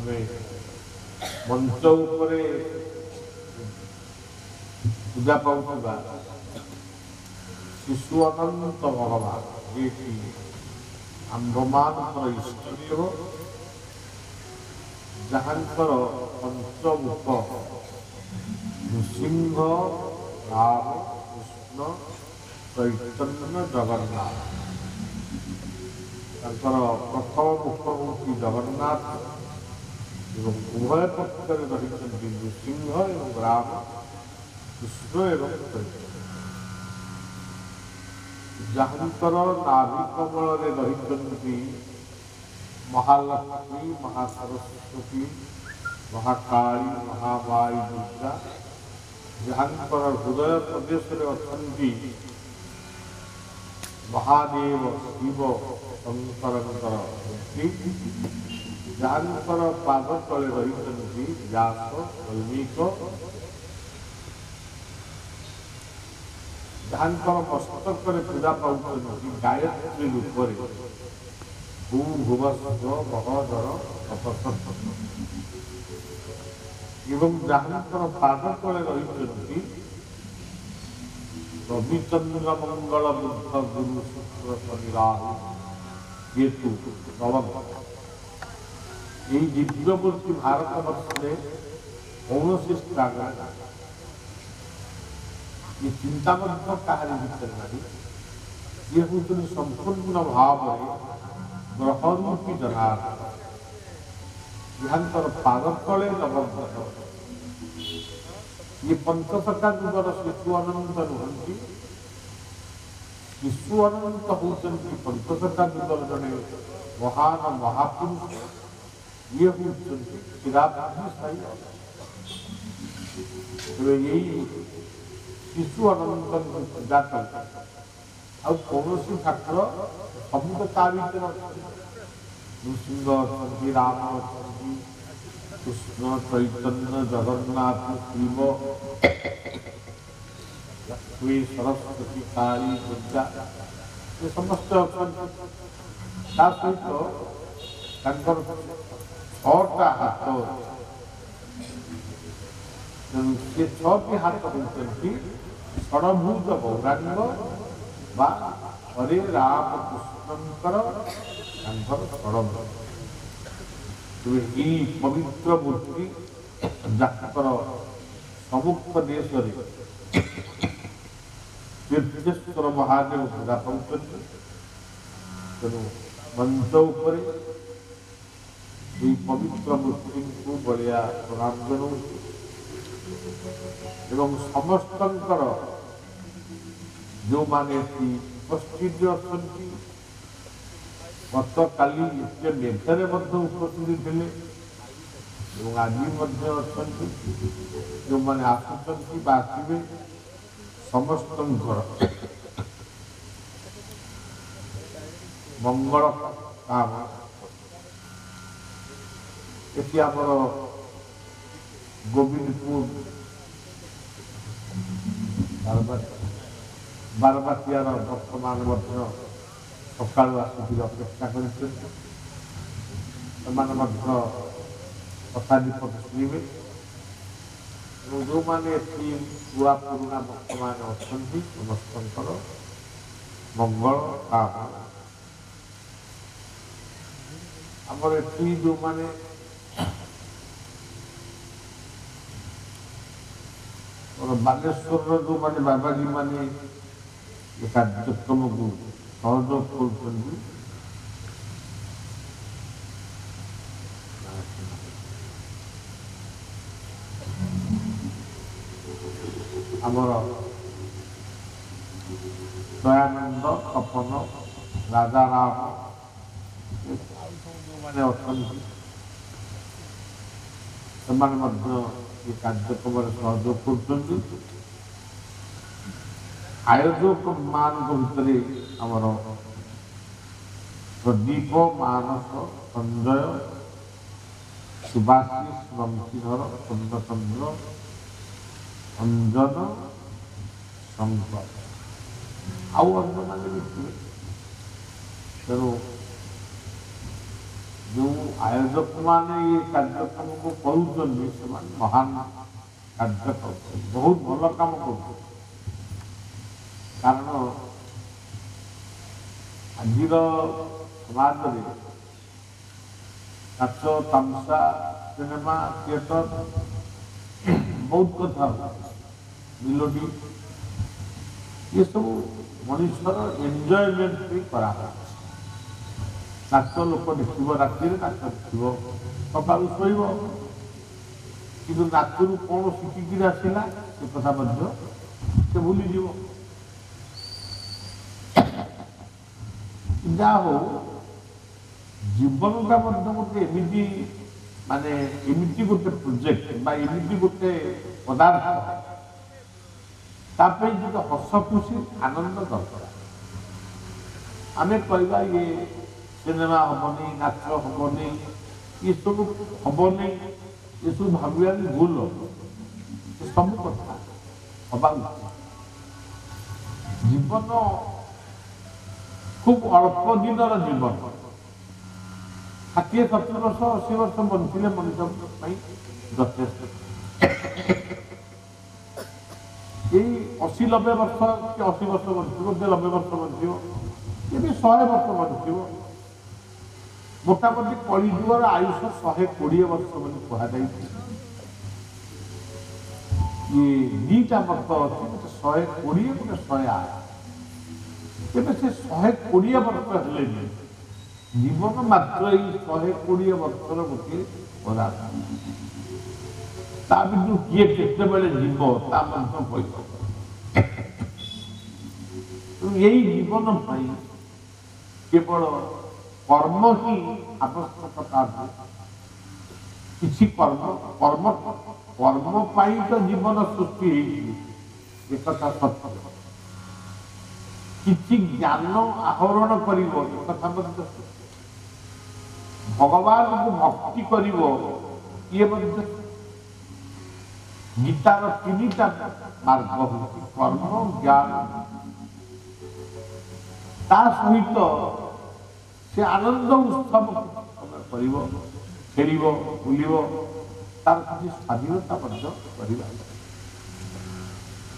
ଆମେ ମଞ୍ଚ ଉପରେ ପୂଜା ପାଉଥିବା ଶିଶୁ ଅନନ୍ତ ଭଗବାନ ଯିଏକି ଆମ୍ଭମାନଙ୍କର ଇଷ୍ଟଦେବ, ଯାହାଙ୍କର ପଞ୍ଚମୁଖ ନୃସିଂହ, ରାମ, କୃଷ୍ଣ, ଚୈତନ୍ୟ, ଜଗନ୍ନାଥ। ତାଙ୍କର ପ୍ରଥମ ମୁଖ ହେଉଛି ଜଗନ୍ନାଥ ଏବଂ ଉଭୟ ପକ୍ଷରେ ରହିଛନ୍ତି ନୃସିଂହ ଏବଂ ରାମ, କୃଷ୍ଣ ଏବଂ ଚୈତନ୍ୟ। ଯାହାଙ୍କର ନାଭି କମଳରେ ରହିଛନ୍ତି ମହାଲକ୍ଷ୍ମୀ, ମହାସରସ୍ୱତୀ, ମହାକାଳୀ, ମହାମାୟୀ ଦୁର୍ଗା, ଯାହାଙ୍କର ହୃଦୟ ପ୍ରଦେଶରେ ଅଛନ୍ତି ମହାଦେବ ଶିବ ଶଙ୍କରଙ୍କର ମୂର୍ତ୍ତି, ଯାହାଙ୍କର ପାଦ ତଳେ ରହିଛନ୍ତି ବ୍ୟାସ, ବଲ୍ମୀକ, ଯାହାଙ୍କର ମସ୍ତକରେ ପୂଜା ପାଉଛନ୍ତି ଗାୟତ୍ରୀ ରୂପରେ ଭୂ ଭୁବସ୍ୱ ମହୋଦର ତପସ୍ୱ, ଏବଂ ଯାହାଙ୍କର ପାଦ ତଳେ ରହିଛନ୍ତି ରବିଚନ୍ଦ୍ର ମଙ୍ଗଳ ବୁଦ୍ଧ ଗୁରୁ ଶୁକ୍ର ଶନି ରାହୁ କେତୁ ନବଗ୍ରହ। ଏହି ଦିବ୍ୟମୂର୍ତ୍ତି ଭାରତ ବର୍ଷରେ କୌଣସି ସ୍ଥାନରେ ନାହିଁ। ये चिंता ମଧ୍ୟ କାହାରି ଭିତରେ ନାହିଁ। ଇଏ ହେଉଛନ୍ତି ସମ୍ପୂର୍ଣ୍ଣ ଭାବରେ ଗ୍ରହରୂପୀ ଜନାର୍ଦ୍ଦନ, ଯାହାଙ୍କର ପାଦ ତଳେ ନବଗ୍ରହ। ଇଏ ପଞ୍ଚସଖା ଯୁଗର ଶିଶୁ ଅନନ୍ତ ନୁହନ୍ତି। ଶିଶୁ ଅନନ୍ତ ହେଉଛନ୍ତି ପଞ୍ଚସଖା ଯୁଗର ଜଣେ ମହାନ ମହାପୁରୁଷ। ଇଏ ହେଉଛନ୍ତି କ୍ଷୀରାବ୍ଧି ସାଇ। ତେବେ ଏଇ ଶିଶୁ ଅନନ୍ତଙ୍କୁ ପୂଜା କଲେ ଆଉ କୌଣସି ଠାକୁର ସବୁ ତ ତା ଭିତରେ ଅଛନ୍ତି। ନୃସିଂହ ଅଛନ୍ତି, ରାମ ଅଛନ୍ତି, କୃଷ୍ଣ, ଚୈତନ୍ୟ, ଜଗନ୍ନାଥ, ଶିବ, ଲକ୍ଷ୍ମୀ, ସରସ୍ୱତୀ, କାଳୀ, ଦୁର୍ଗା ଏ ସମସ୍ତେ ଅଛନ୍ତି। ତା ସହିତ ତାଙ୍କର 6ଟା ହାତ ଅଛି। ତେଣୁ ସେ 6ଟି ହାତ ହେଉଛନ୍ତି ଷଡ଼ଭୁଜ ଗୌରାଙ୍ଗ ବା ହରେ ରାମ କୃଷ୍ଣଙ୍କର ତାଙ୍କର ଷଡ଼ଭୁଜ। ତେବେ ଏହି ପବିତ୍ର ମୂର୍ତ୍ତି ଯାହାଙ୍କର ସମ୍ମୁଖ ଦେଶରେ ତୀର୍ଥେଶ୍ୱର ମହାଦେବ ପୂଜା ପାଉଛନ୍ତି। ତେଣୁ ମଞ୍ଚ ଉପରେ ଏହି ପବିତ୍ର ମୂର୍ତ୍ତିଙ୍କୁ ବଳିଆ ପ୍ରଣାମ ଜଣାଉଛି ଏବଂ ସମସ୍ତଙ୍କର ଯେଉଁମାନେ ଏଠି ଉପସ୍ଥିତ ଅଛନ୍ତି, ଗତକାଲି ଏତେ ମେଘରେ ମଧ୍ୟ ଉପସ୍ଥିତ ଥିଲେ ଏବଂ ଆଜି ମଧ୍ୟ ଅଛନ୍ତି, ଯେଉଁମାନେ ଆସୁଛନ୍ତି ବା ଆସିବେ ସମସ୍ତଙ୍କର ମଙ୍ଗଳ କାମ। ଏଠି ଆମର ଗୋବିନ୍ଦପୁର ବାରବାଟିଆର ବର୍ତ୍ତମାନ ମଧ୍ୟ ସକାଳୁ ଆସିକି ଅପେକ୍ଷା କରିଛନ୍ତି। ସେମାନେ ମଧ୍ୟ ଶତାଧିପତି ଶୁଣିବେ ଏବଂ ଯେଉଁମାନେ ଏଠି ନୂଆ ପୁରୁଣା ବର୍ତ୍ତମାନ ଅଛନ୍ତି ସମସ୍ତଙ୍କର ମଙ୍ଗଳ କାମନା। ଆମର ଏଠି ଯେଉଁମାନେ ବାଲେଶ୍ୱରର ଯେଉଁମାନେ ବାବାଜୀମାନେ ଏ କାର୍ଯ୍ୟକ୍ରମକୁ ସହଯୋଗ କରୁଛନ୍ତି, ଆମର ଦୟାନନ୍ଦ, ତପନ, ରାଜାରାମ ଯେଉଁମାନେ ଅଛନ୍ତି ସେମାନେ ମଧ୍ୟ ଏ କାର୍ଯ୍ୟକ୍ରମରେ ସହଯୋଗ କରୁଛନ୍ତି। ଆୟୋଜକ ମାନଙ୍କ ଭିତରେ ଆମର ପ୍ରଦୀପ, ମାନସ, ସଞ୍ଜୟ, ସୁଭାଶିଷ, ବଂଶୀଧର, ପୂର୍ଣ୍ଣଚନ୍ଦ୍ର, ଅଞ୍ଜନ, ଶଙ୍କର ଆଉ ଅନ୍ୟମାନେ ବି ଥିବେ। ତେଣୁ जो आयोजक मैंने ये कार्यक्रम को करुँच से महान कार्य कर बहुत भल कम कर कारण आज समाज में नाच तमसा सिनेमा थिएटर बहुत कथा मिलोडी ये सब मनुष्यर एंजॉयमेंट करा नाच लोक देखिब राति नाच देखिब सका शोब कि नाचर कौन शिखिकी आसला से कथा से भूलीज जा हो जीवनटा गोटे एमती माने एमती गोटे प्रोजेक्ट एमती गोटे पदार्थ ताप जो हस खुशी आनंद दरकार आम कहवा ये सिनेमा हमनी नाच हमनी ये सब हमनी ये सब भाविया भूल सब कथा हवा जीवन खूब अल्प दिन जीवन 60-70 वर्ष 80 वर्ष बंचले मनुष्य यथेष्ट यही 80-90 वर्ष कि 80 वर्ष बंचो 90 वर्ष बंचो ये 100 वर्ष बंचो मोटामोटी कलिजुगर आयुष 120 वर्ष कहुई ये दीटा मत अच्छे गोटे 120 गोटे 108 तेज से 120 वर्ष हेले जीवन मात्र 120 वर्षर गोटे पदार्थ ता भी किए केत जीव यही जीवन केवल कर्म ही आवश्यकता किसी कर्म कर्म कर्म पाई तो जीवन सृष्टि एक सत्य किसी ज्ञान आहरण कर भगवान को भक्ति कर गीतार 3टा मार्ग होती कर्म ज्ञान ता सहित से आनंद उत्सव खेल बुल तार किसी स्वाधीनता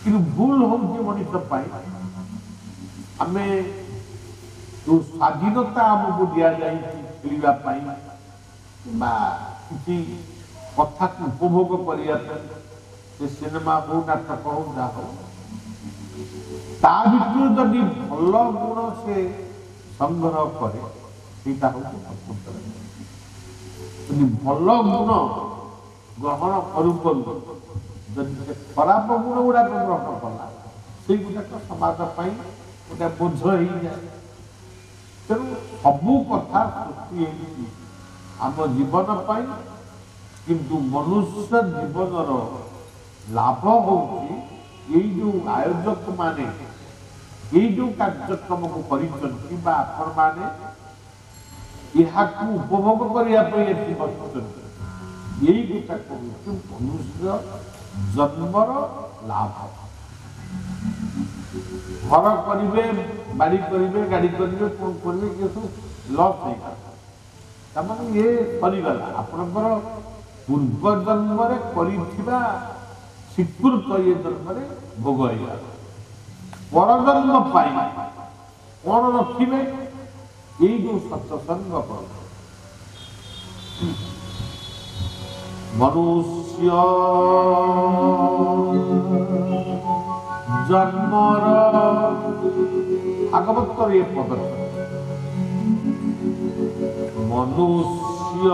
कि भूल हूँ मनुष्य आम जो स्वाधीनता आमको दि जाए खेलवाई कि कथा को उपभोग करने सिनेमा हो नाटक हो जहाँ हो ता भर जदि भल गुण से संग्रह करे भल गुण ग्रहण करू जदि से खराब गुण गुड़ाक ग्रहण कला से गुड़ाक समाज गोटे बोझ हो जाए तेणु सबू कथा सृष्टि आम जीवन पाई किंतु मनुष्य जीवन लाभ होची यही जो आयोजक माने यही जो कार्यक्रम को करिसंती बा आपण माने उपभोग करने यही गोटा कहूँ मनुष्य जन्मर लाभ घर करेंगे बाड़ी करेंगे गाड़ी करेंगे कौन करेंगे ये सब लस हो ये सरीगला आपणकर पूर्व जन्म कर स्वीकृत ये जन्म भोग हो परजन्म कौन रखिए यही जो सत्संग कर मनुष्य जन्मर भागवतर ये पद मनुष्य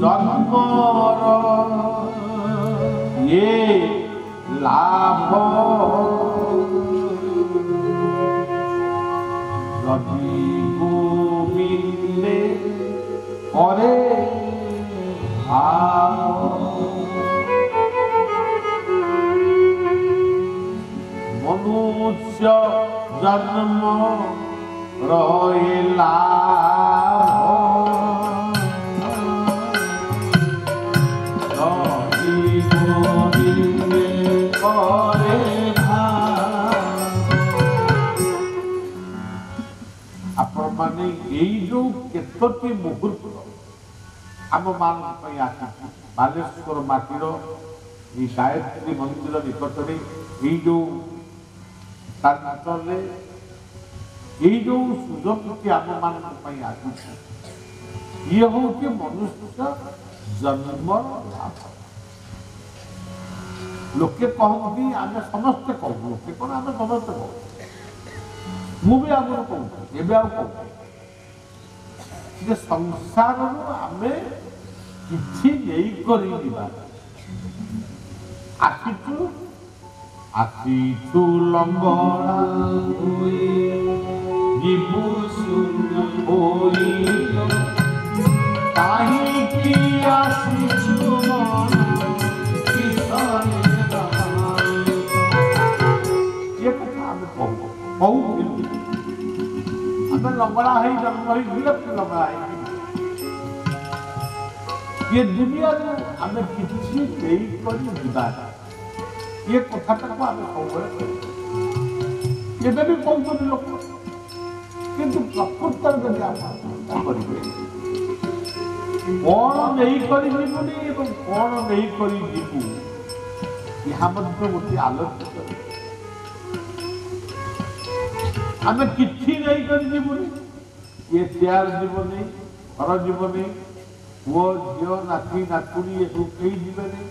जन्मर ये लाभ रवि गोविंदे करे मनुष्य जन्म रहे लाभ रवि गोविंदे करे आपण माने यही କେତୋଟି ମୁହୂର୍ତ୍ତ ଆମ ମାନଙ୍କ ପାଇଁ ଆସିଛି। ବାଲେଶ୍ୱର ମାଟିର এই ଗାୟତ୍ରୀ ମନ୍ଦିର ନିକଟରେ ଏଇ ଯୋଉ ପ୍ରାନ୍ତରରେ ଏଇ ଯୋଉ ସୁଯୋଗଟି ଆମ ମାନଙ୍କ ପାଇଁ ଆସିଛି, ଇଏ ହଉଛି ମନୁଷ୍ୟ ଜନ୍ମର ଲାଭ। ଲୋକେ କହନ୍ତି, ଆମେ ସମସ୍ତେ କହୁ, ଲୋକେ କଣ ଆମେ ସମସ୍ତେ କହୁ, ମୁଁ ବି ଆଗରୁ କହୁଛି, ଏବେ ଆଉ କହୁଛି ଯେ ସଂସାରରୁ ଆମେ କିଛି ନେଇକରି ଯିବା। ଆସିଛୁ ଲଙ୍ଗଳା ହୋଇ ଯିବୁ ଶୂନ୍ୟ ହୋଇ, କାହିଁକି ଆସିଛୁ ମନ କିଶୋରେ ଏ କଥା ଆମେ କହୁଥିଲୁ। ଆମେ ଲଙ୍ଗଳା ହେଇ ଜନ୍ମ ହେଇଥିଲେ ଲଙ୍ଗଳା ହେଇକି ये दुनिया आमे किसी नेइकरी ଯିବା। ये कथाटाକୁ ଆମେ ସବୁବେଳେ ଏବେ ବି କହୁଛନ୍ତି ଲୋକ, କିନ୍ତୁ ପ୍ରକୃତରେ ଯଦି ଆପଣ କରିବେ କଣ ନେଇକରି ଯିବୁନି ଏବଂ କଣ ନେଇକରି ଯିବୁ, ଏହା ମଧ୍ୟ ଗୋଟିଏ ଆଲୋଚିତ। ଆମେ କିଛି ନେଇକରି ଯିବୁନି, ये ଚେୟାର ଯିବନି, ଘର ଯିବନି, ପୁଅ ଝିଅ ନାତି ନାତୁଣୀ ଏସବୁ କେହି ଯିବେନି।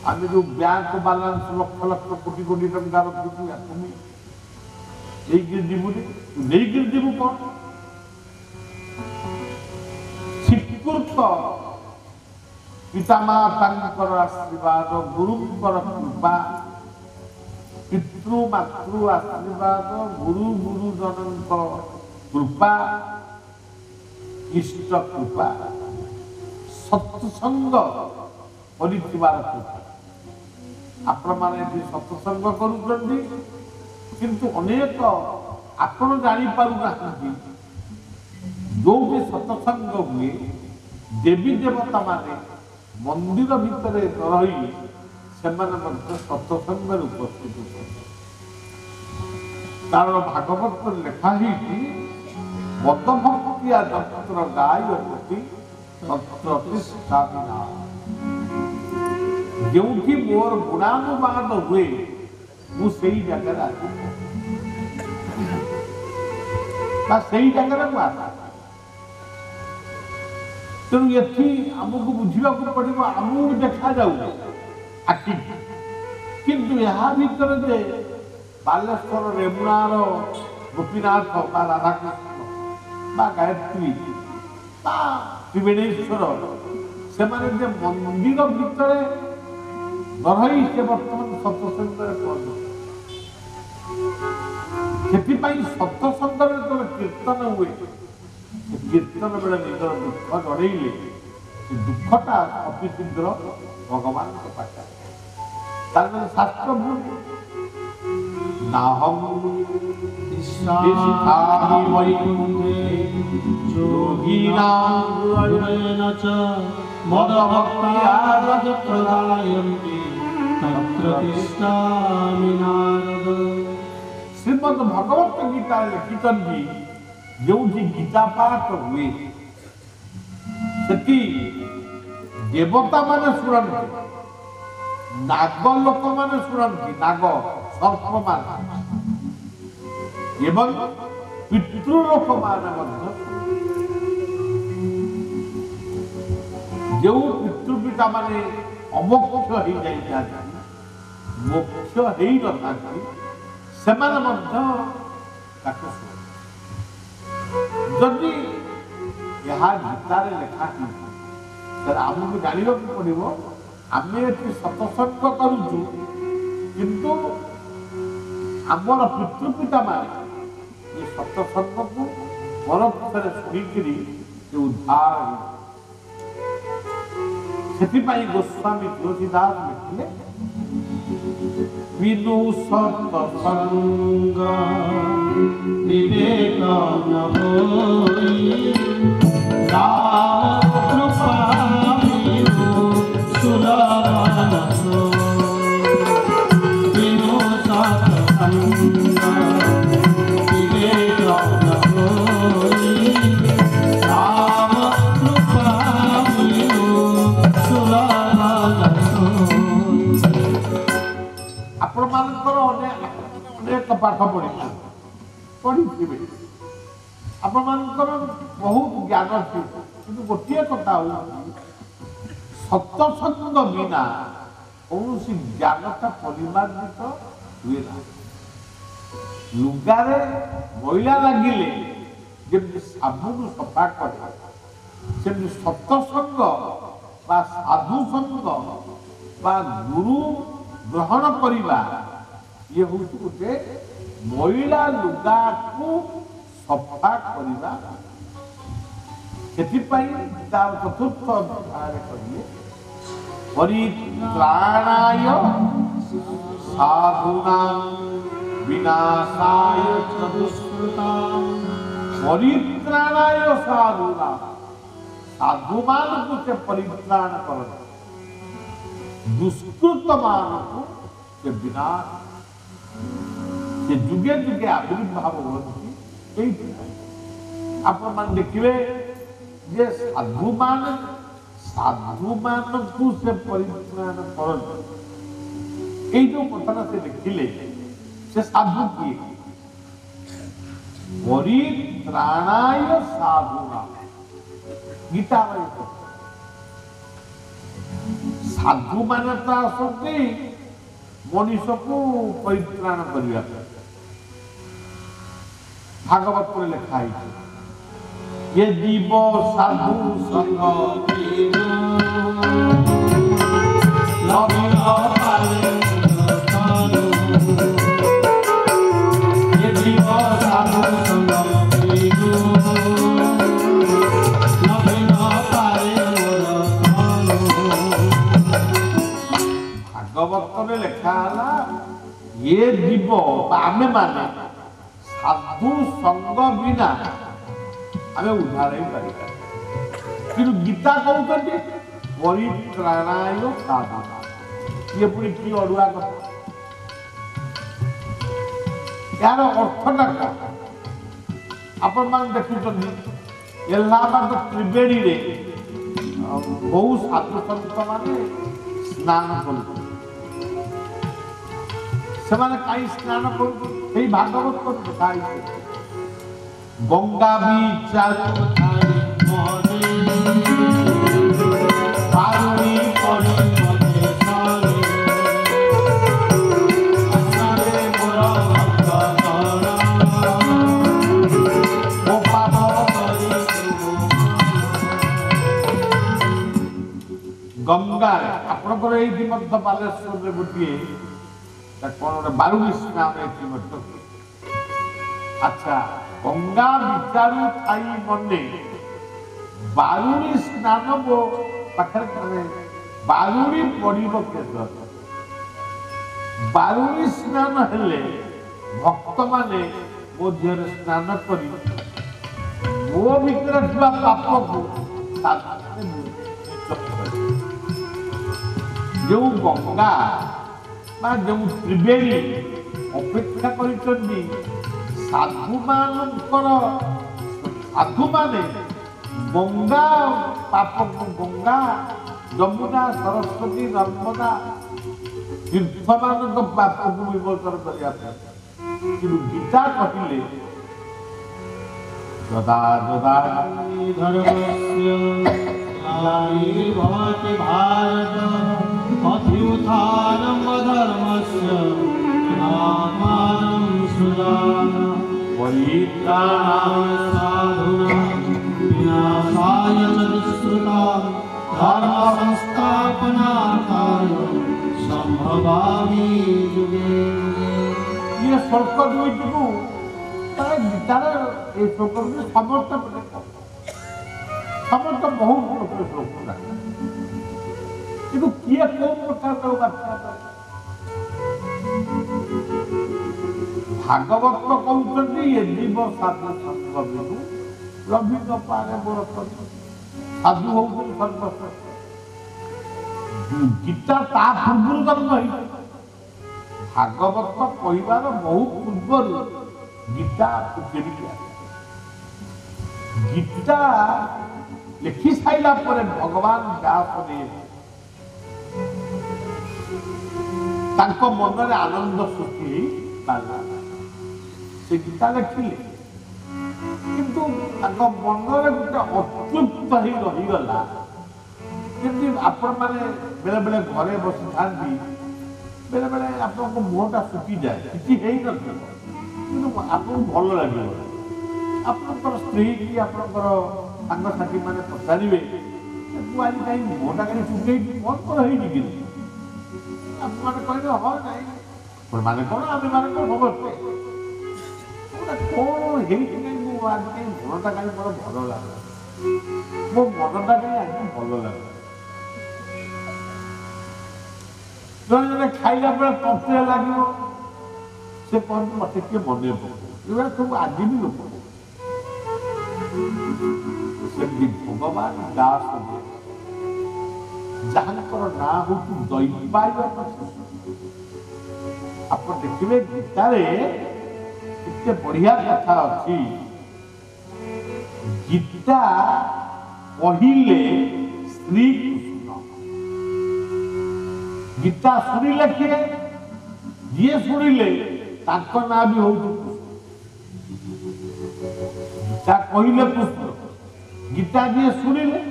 ଆମେ ଯୋଉ ବ୍ୟାଙ୍କ ବାଲାନ୍ସ ଲକ୍ଷ ଲକ୍ଷ କୋଟି କୋଟି ଟଙ୍କା ରଖୁଛୁ ୟାକୁ ନେଇକିରି ଯିବୁନି। ନେଇକିରି ଯିବୁ କଣ? ସ୍ୱୀକୃତ ପିତାମାତାଙ୍କର ଆଶୀର୍ବାଦ, ଗୁରୁଙ୍କର କୃପା, ପିତୃ ମାତୃ ଆଶୀର୍ବାଦ, ଗୁରୁ ଗୁରୁଜନଙ୍କ କୃପା, ଇଷ୍ଟ କୃପା, ସତ୍ସଙ୍ଗ କରିଥିବାର କୃପା। ଆପଣମାନେ ଏଠି ସତ୍ସଙ୍ଗ କରୁଛନ୍ତି, କିନ୍ତୁ ଅନେକ ଆପଣ ଜାଣିପାରୁନାହାନ୍ତି ଯୋଉଠି ସତ୍ସଙ୍ଗ ହୁଏ ଦେବୀ ଦେବତା ମାନେ ମନ୍ଦିର ଭିତରେ ରହି ସେମାନେ ମଧ୍ୟ ସତ୍ସଙ୍ଗରେ ଉପସ୍ଥିତ ହୁଅନ୍ତି। କାରଣ ଭାଗବତରେ ଲେଖା ହେଇଛି, ମଦଭକ୍ତିଆ ଯନ୍ତ୍ର ଗାୟନ୍ତି ଯେଉଁଠି ମୋର ଗୁଣାନୁବାଦ ହୁଏ ମୁଁ ସେଇ ଜାଗାରେ ଆସି ବା ସେଇ ଜାଗାରେ ମୁଁ ଆସେ। ତେଣୁ ଏଠି ଆମକୁ ବୁଝିବାକୁ ପଡିବ, ଆମକୁ ଦେଖାଯାଉନି ଆଖି, କିନ୍ତୁ ଏହା ଭିତରେ ଯେ ବାଲେଶ୍ୱର ରେମୁଣାର ଗୋପୀନାଥ ବା ରାଧାକୃଷ୍ଣ ବା ଗାୟତ୍ରୀ ବା ତ୍ରିବେଣେଶ୍ୱର ସେମାନେ ଯେ ମନ୍ଦିର ଭିତରେ ରହି ସେ ବର୍ତ୍ତମାନ ସତ୍ସଙ୍ଗରେ ପହଞ୍ଚନ୍ତି। ସେଥିପାଇଁ ସତ୍ସଙ୍ଗରେ ଯେତେବେଳେ କୀର୍ତ୍ତନ ହୁଏ, କୀର୍ତ୍ତନ ବେଳେ ନିଜର ଦୁଃଖ ଜଣେଇଲେ ସେ ଦୁଃଖଟା ଅତି ଶୀଘ୍ର ଭଗବାନଙ୍କ ପାଖରେ। ତାର ଶାସ୍ତ୍ର ଭୁଲ ନାହଂ ଇଷ୍ଟାମି ବୈକୁଣ୍ଠେ ଯୋଗୀନାଂ চ মদভক্তিয়া যত্র গায়ন্তি তত্র তিষ্ঠামি নারদ। ଶ୍ରୀମଦ୍ ଭଗବତ ଗୀତାରେ ଲେଖିଛନ୍ତି, ଯେଉଁଠି ଗୀତା ପାଠ ହୁଏ ସେଠି ଦେବତା ମାନେ ଶୁଣନ୍ତି, ନାଗ ଲୋକମାନେ ଶୁଣନ୍ତି, ନାଗ ସର୍ପମାନେ, ଏବଂ ପିତୃ ଲୋକମାନେ ମଧ୍ୟ। ଯେଉଁ ପିତୃପିତା ମାନେ ଅମୋକ୍ଷ ହେଇଯାଇଥାନ୍ତି, ମୋକ୍ଷ ହେଇନଥାନ୍ତି, ସେମାନେ ମଧ୍ୟ ତାକୁ ଶୁଣନ୍ତି। ଯଦି ଏହା ଗୀତାରେ ଲେଖା ହେଇଛି ତାହେଲେ ଆମକୁ ଜାଣିବାକୁ ପଡିବ, ଆମେ ଏଠି ସତ୍ସଙ୍ଗ କରୁଛୁ କିନ୍ତୁ ଆମର ପିତୃପିତା ମାନେ ଏ ସତ୍ସଙ୍ଗକୁ ପରୋକ୍ଷରେ ଶୁଣିକିରି ସେ ଉଦ୍ଧାର ହେଇଛି। ସେଥିପାଇଁ ଗୋସ୍ୱାମୀ ତୁଳସୀଦାସ ଲେଖିଲେ, ବିନୁ ସତ୍ସଙ୍ଗ ବିବେକ ନ ହୋଇ ରାମ କୃପା ବିନୁ ସୁଲଭ ବିନୁ ସତ୍ସଙ୍ଗ ବିବେକ ନ ହୋଇ पाठ पढ़ी आपणकर बहुत ज्ञान अच्छी कि गोटे कथा सत्संग बिना कौन ज्ञानता परिमार्जित हुए ना लुगारे मैला लगिले जमी साबुन सफा करे सेमती सत्संग बा साधु संग बा गुरु ग्रहण करवा ये हूँ गोटे मैला लुगा को सफा करवा चतुर्थ अध्याय करिए परित्राणाय साधूनां विनाशाय च दुष्कृतां परित्राणाय साधूनां साधु मान को से परित्राण कर दुष्कृत मान को से विनाश से जुगे जुगे आविर्भाव होती आप मान देखिए जे साधु मान को से परित्राण कर जो कथा से देखिले से साधु किए परित्राणाय साधुना गीता साधु मान तो आसती मनुष्य को परित्राण करने भागवत में लिखा है ये जीव साधु संग ये जीव साधु संग भागवत में लिखा है ये जीव आमे माने साधु संग बिना आमे उद्धार ही पारिबा कि गीता कहते परित्राणाय साधु ये पूरी की अड़ुआ कथा यार अर्थटा आपण मान देखुछन इलाहाबाद त्रिवेणी रे बहु साधु संत माने स्नान करते सेमाने काई स्नान करते एई भागवत को दिखाई गंगा विचार पारुणी पड़ी मते सारे असारे मोरा ओ पाप गंगा आपनकर एई मध्य बालेश्वर रे गोटिए कौन बारुणी स्नान अच्छा गंगा विचारू थाई मने बारुणी स्नान वो पाखे बारुणी पड़ो के बारुणी स्नान हेले भक्त माने मो देह स्नान करी मो भीतर पाप को जो गंगा जो त्रिवेणी अपेक्षा कर साधु साधु माने गंगा पाप गंगा जमुना सरस्वती नर्मदा तीर्थ मान पाप को विमोचन करने गीता कहले जदा जदा धर्मस्य भारत अभ्युत्थानम् अधर्मस्य नामानं सृजामि परित्राणाय साधूनां विनाशाय च दुष्कृतां धर्म संस्थापनार्थाय संभवामि युगे। ये श्लोक दुईटी को गीतार ये श्लोक समस्त बहुत श्लोक किंतु किए कौन प्रकार व्याख्या भागवत कहते ये जीव साधु संग बिनु रवि न पारे मोर साधु हो सर्वश्रेष्ठ गीता ता पूर्व जन्म भागवत कहबार बहुत पूर्व गीता गीता लिखि साइला पर भगवान व्यास तांको मन में आनंद सृष्टि पाला से गीता लिखिले किंतु ताको मनरे गोटे अतृप्त ही रहीगला जमी आपण मैंने बेले बेले घरे बसी था बेले बेले आपको मुहटा सुखी जाए किसी है ना आपको भल लगे आपंकर स्त्री की आपंकर सांगसाथी मैंने पचारे तू आज कहीं मुहटा कहीं सुखे कौन कर कि आप कहले हाँ ना माने कौन आम मान समस्ते कौन है आज कहीं मनटा कहीं मोर भल लगे मो मनटा कहीं आज भल लगे जड़े जड़े खाइला बेले तंत्रिया लगे से कहते मत किए मन पकड़ ये सब आज भी लोक भगवान दास जहां ना हूँ दैवायन आप देखिए गीतारे इतने बढ़िया कथा अच्छी गीता पढ़िले श्री कृष्ण गीता शुणिले किए जी शुणिले ना भी हो गीता कहले कृष्ण गीता जी शुणिले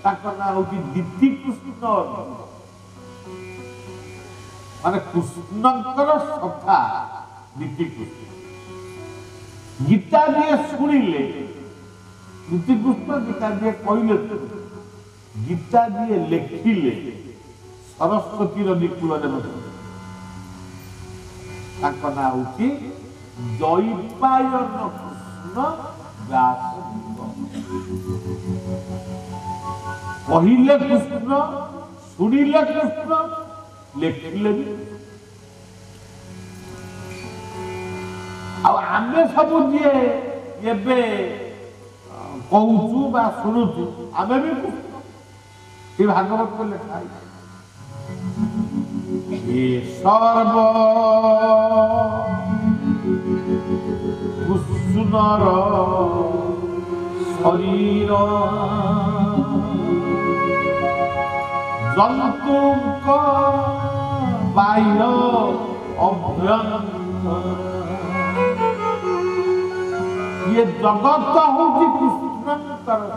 ना हूँ दीति कृष्ण माने कृष्णकर सखा दीति कृष्ण गीता जी शुणिले दीति कृष्ण गीता जी कहले गीता जी लिखिले सरस्वती निकूल ना हूँ दैवायन कृष्ण व्यास कहले कृष्ण शुणिले कृष्ण लिखिले भी आमे सब जी एबे कहूचु बा शुणुचु आमे भी कृष्ण भागवत को लिखा ये सर्व कृष्णर शरीर जंतुक बाह्य अभ्यंतर ये जगत हूँ कृष्णकर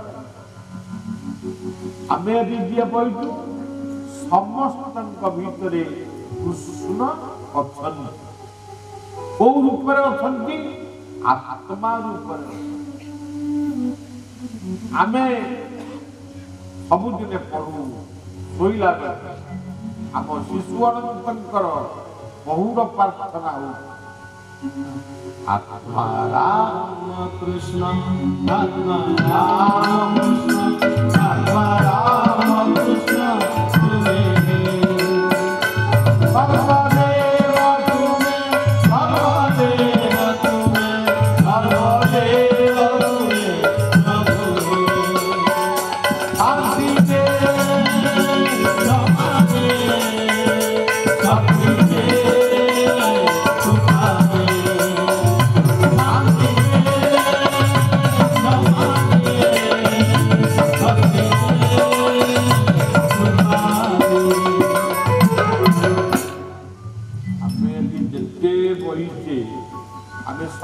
आम यदि जी बैठू समस्त भितर कृष्ण अच्छा कौ रूप आत्मा रूप आम सबुदिन पढ़ू शोला आम शिशु अनंतर बहुर प्रार्थना हो आत्मा राम कृष्ण आत्मा राम कृष्ण आत्मा राम कृष्ण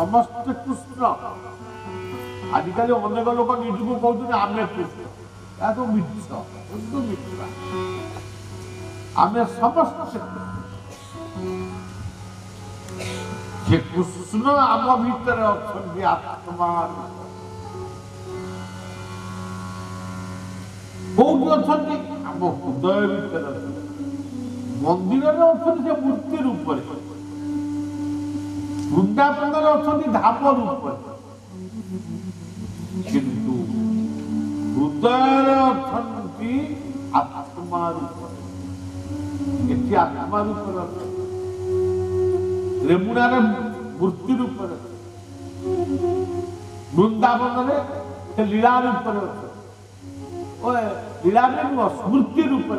समस्त कृष्ण आजिकल अनेक लोक निजक कहते आम कृष्ण तो मिथ्या आम समस्त कृष्ण आम भीतर अच्छा आत्मा कौटी अच्छा आम हृदय भीतर मंदिर में अच्छा मूर्ति रूप वृंदावन अच्छा धाम रूप किंतु हृदय अच्छा आत्मा रूप ये आत्मा रूप रेमुणार मूर्ति रूप वृंदावन से लीला रूप लीला स्मृति रूप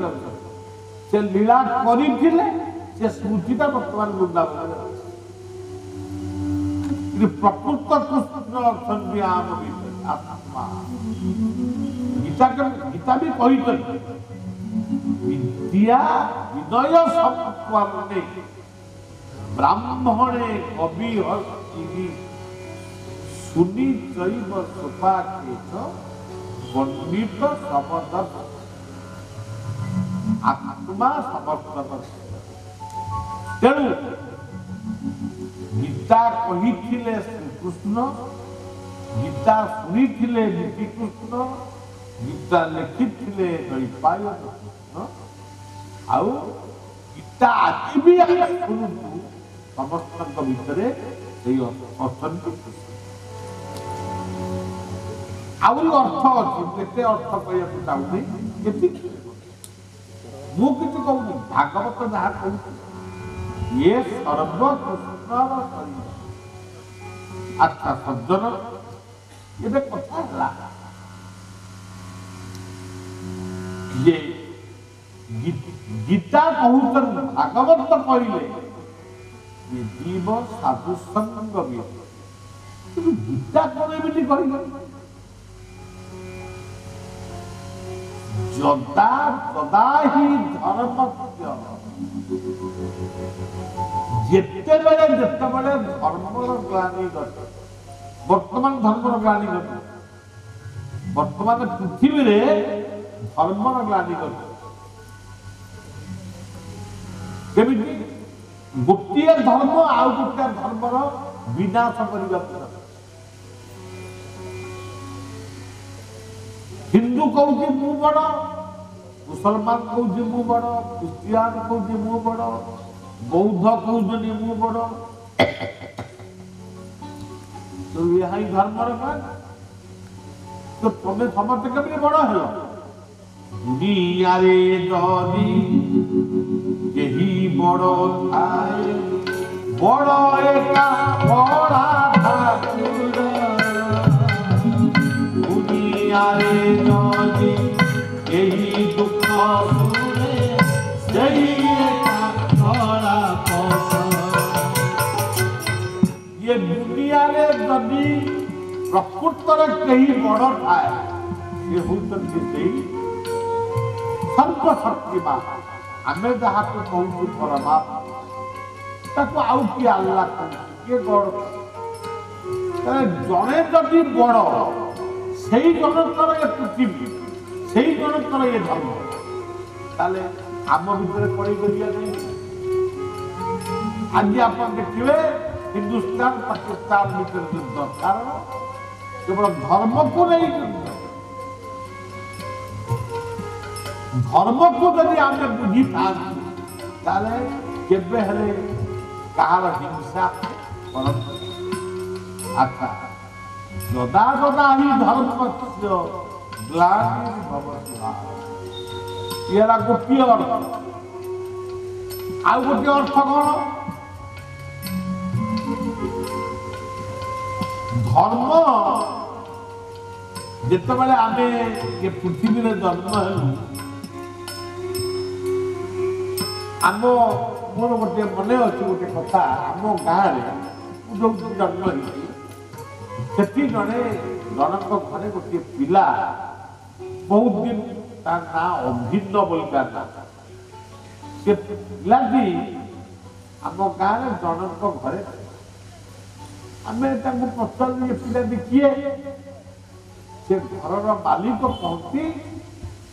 से लीला कर स्मृतिटा बर्तमान वृंदावन प्रकृत कृष्ण आम आत्मा गीता भी कही विद्या विनय संपत्ति ब्राह्मणे कवि हस्ती सुनी चैव सुपाकेश पंडित समदर्श आत्मा समर्थन। तेणु गीता कही श्रीकृष्ण, गीता शुणी नीतिकृष्ण, गीता लिखि द्वैपायन कृष्ण। आउ गीता आज भी शुणु समस्त भितर आहरी अर्थ अच्छे केते अर्थ कहूँ चाहूनी मुझे कहूनी भागवत जहाँ कहूँ ये सर्वकृष्णर शरीर। अच्छा सज्जन ये कथा ये गीता कहूँ भागवत कहले ये जीव साधु संग गीता कौन एमती कहले जदा तदा ही धर्मस्य जिते बेले धर्मर ग्लानि घटे वर्तमान धर्मर ग्लानि घटे वर्तमान पृथ्वी रे धर्मर ग्लानि घटे केमिति गोटे धर्म आउ गोटे धर्मर विनाश करने हिंदू कहूँ मु बड़, मुसलमान कहूँ मु बड़, क्रिश्चियन कहूँ मु बड़, बौद्ध कहूँ मु बड़। तो यह धर्मर तो तुम्हें समस्त केमी बड़ है दुनिया रे जदी यही बड़ थाए बड़ एका बड़ा ठाकुर दुनिया रे जदी यही दुख सुने सही एका बड़ा ये दुनिया रे जदी प्रकृतर कहीं बड़ थाए ये होती सर्वशक्तिमान आमे जहाँ को कहूँ परमात्मा ताको आउ कि अल्लाह किए गड़ जड़े जदि बड़ से जनकर ये पृथ्वी से जनकर ये धर्म ताले आम भीतर कड़ी करिया नहीं। आज आप देखिए हिंदुस्तान पाकिस्तान भीतर युद्ध कारण केवल धर्म को नहीं युद्ध धर्म को जब आम बुझी था केबे हेले कहार हिंसा अच्छा जदा जदा ही धर्म ग्लानि भवति ये गोटे अर्थ आउ गोटे अर्थ कौन धर्म जिते आम ये पृथ्वी में जन्म हेलु आम मोर गोटे मन अच्छे गोटे कथा आम गाँव जो जन्म होती जड़े जनक घरे गोटे पिला बहुत दिन तार ना अभिन्न बोलता ना से पिलाटी आम गाँव जनक घरे आम पचार ये पिलाटी किए से घर मालिक कहती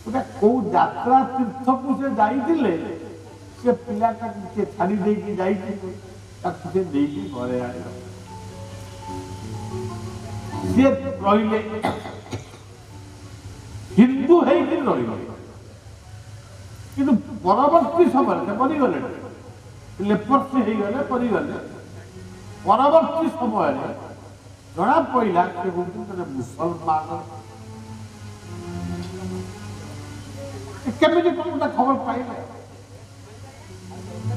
गोटे कौ यात्रा तीर्थ को से जाइए से पिलाटा किसी छाड़ी देकी जाइए घरे आए सी रही हिंदू है कि परवर्ती समय से मरीगले लेपर्सी गले मरीगले परवर्ती समय जना पड़ा से हूँ मुसलमान केमी कौन खबर पाइले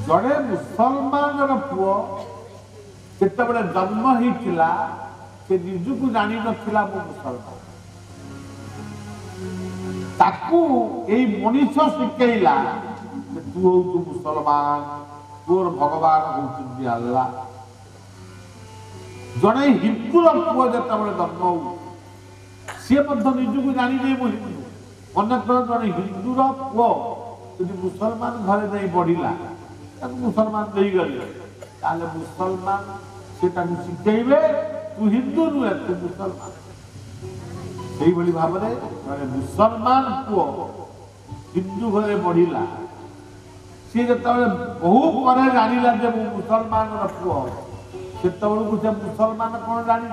जड़े मुसलमान पुओ जिते जन्म होता से निजक जानी ना मो मुसलमान ताकू यही मनीष शिखेला तू हूँ मुसलमान तोर भगवान हूँ अल्लाह जड़े हिंदूर पुओ जो जन्म हो सी निजक जानी नहीं मो हिंदू मन कर जड़े हिंदूर पुओ यदि मुसलमान घरे नहीं बढ़ला मुसलमान नहीं गले मुसलमान से शिखेबे तू हिंदू नुहे तू मुसलमान से भाव में मुसलमान पुओ हिंदू घरे बढ़ला सी जो बहु पर जाना जे मुसलमान पुओ से मुसलमान कौन जानी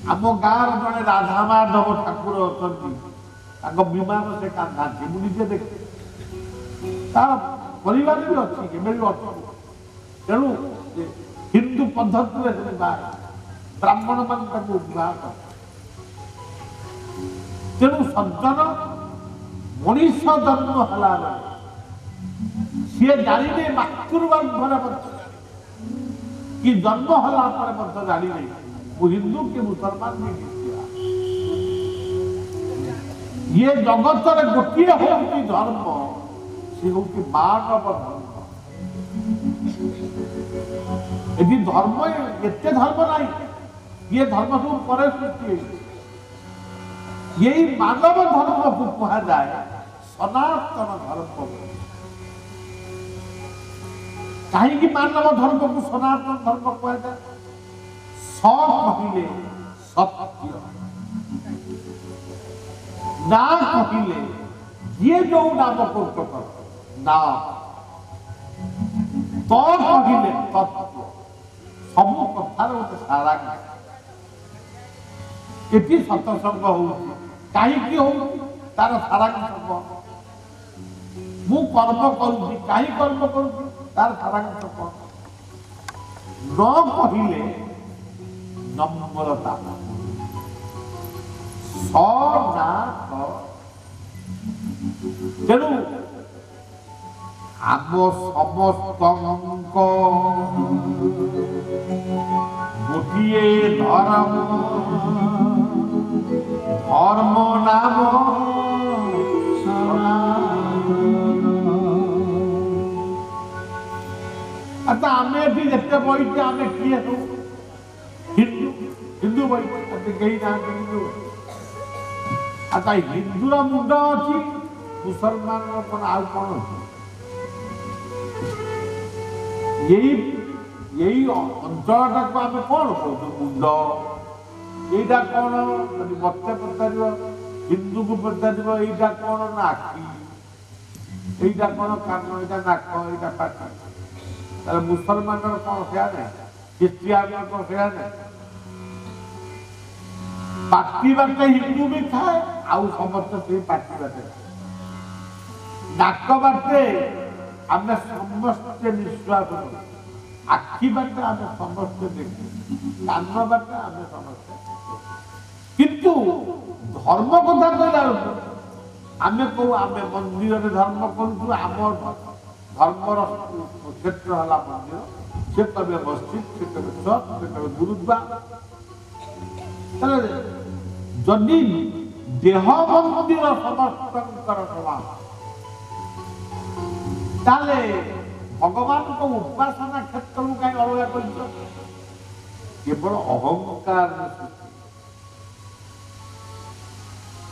आम गाँव जड़े राधा माधव ठाकुर अच्छा विमान से कांधा मुझे देखे तार परिवार भी अच्छी भी अच्छी तेणु हिंदू पद्धति ब्राह्मण मान तेणु सज्जन मनीष जन्म है सी जाने मातृगर्भर कि जन्म है जाने वो हिंदू के मुसलमान नहीं ये जगत गोटे हूँ धर्म सी हूँ मानव धर्म यदि धर्म एते धर्म नहीं ये धर्म सब पर सृष्टि यही मानव धर्म को कहा जाए सनातन धर्म कहीं मानव धर्म को सनातन धर्म कहा जाए स कहले सत्य ना कहले ये जो नाम कौतक ना तो कहले तत्व सब कथार गोटे सारा ये सत्संग हो कहीं हो तार सारा मु कर्म करुँगी कहीं कर्म करुँगी तार सारा न कहले नम्रता तेणु आम समस्त गोटे धर्म धर्म नाम अच्छा आम जिते बही आम किए हिंदू हिंदू बही कहीं ना हिंदू अच्छा हिंदूर मुंड अच्छी मुसलमान आउ कौन यही यही अंचलटा को आम कौन कहूँ मुंड यहीटा कौन मत पचार हिंदू को पचार यहीटा कौन ना आखि यहीटा कौन कान यहाँ नाक यहाँ पाटी मुसलमान कौन से क्रिश्चियन कौन से पाटी बाटे हिंदू भी खाए आउ समस्त से पाटी बाटे नाक बाटे आम समस्ते निश्वास आखि बाटे आम समस्ते देखु कान बाटे आम समस्ते किंतु धर्म कथा कहला आम कहू आम मंदिर में धर्म करूँ आम धर्मर क्षेत्र है मंदिर से कहे मस्जिद से कहे चर्च से कहे गुरुद्वार जदि देह मंदिर समस्त समान ताले भगवान को उपासना क्षेत्र को कहीं अलग कर केवल अहंकार